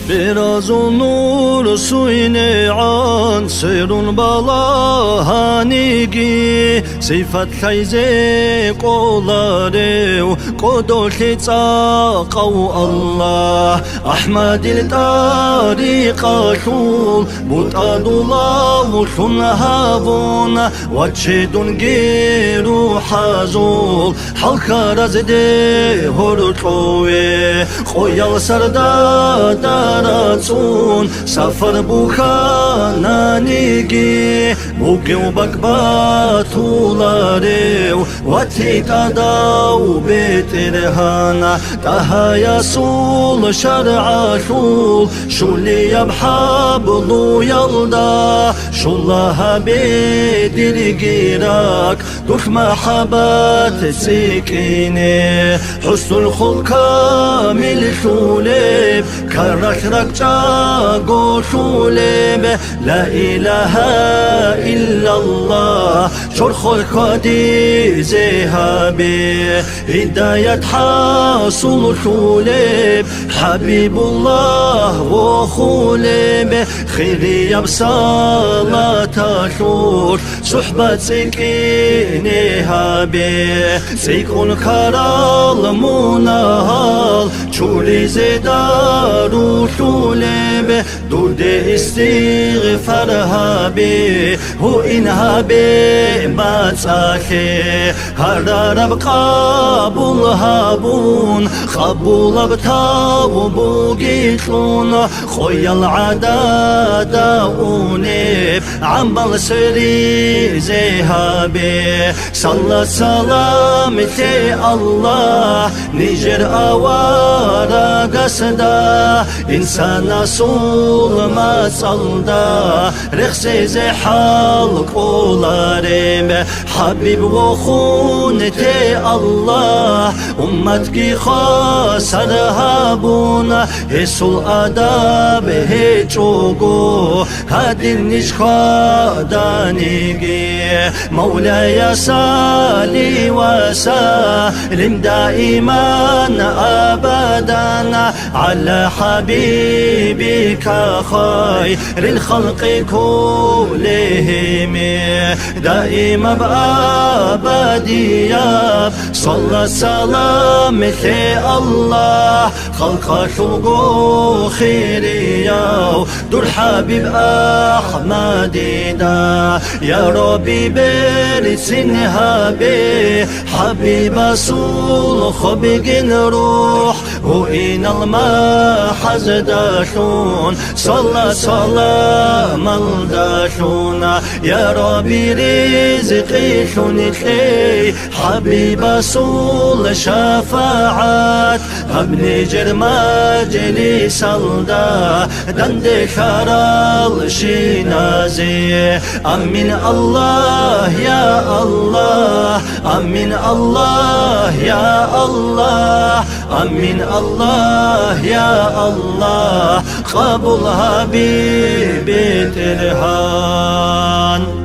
Biraz olur suyne'an Sırun balahanigi Sifat kayze qolarev Qodolhi tsaqaw Allah Ahmadil tariqa shul Butadullah mushun havun Wachidun giru hazul Halka razde hortowe Qoyal sarda daratsun Safar bukhananigi Bugiu bakbatularev Watitadaw betirhana Tahaya sul shar'a shul Shuli yabhablu yalda Shullaha bedir girak Dush mahabat sikine Husnul khul kamil shuleb Karashrak chago shuleb La ilaha illallah Shorkhol khadi zehabe Hidayat hasul shuleb Habibullah wo khuleb Khiri yab salata shur Suhbat sikine habe Sikun karal munahal Chuli zedaru shuleb Dude istighfar habe Hu inhabe matsahe Hararab qabul habun Qabul abtabu gitlun Khoyal adada unib Amal seri zehabe Salla salam te Allah Nijer awara gasda İnsana sulma salda Rıhse zehal kularım Habib ve khun te Allah Ummat ki khasar habuna Hesul adab he çogu Kadin nişkadanigi مولاي صلي وسلم دائما أبدا على حبيبك خير الخلق كلهم دائما بأبديا صلى السلام في الله خلق شوقو خيريا دور حبيب أحمد دا يا ربي برسنها به حبيب رسول خبقن روح وإن المحز داشون صلى ملداشون يا ربي رزقي شنتلي حبيب رسول شفاعات ابن جرماجلي صلدا دند شرال شنازي أمين الله يا الله أمين الله يا الله أمين الله يا الله قبل حبيبي ترهان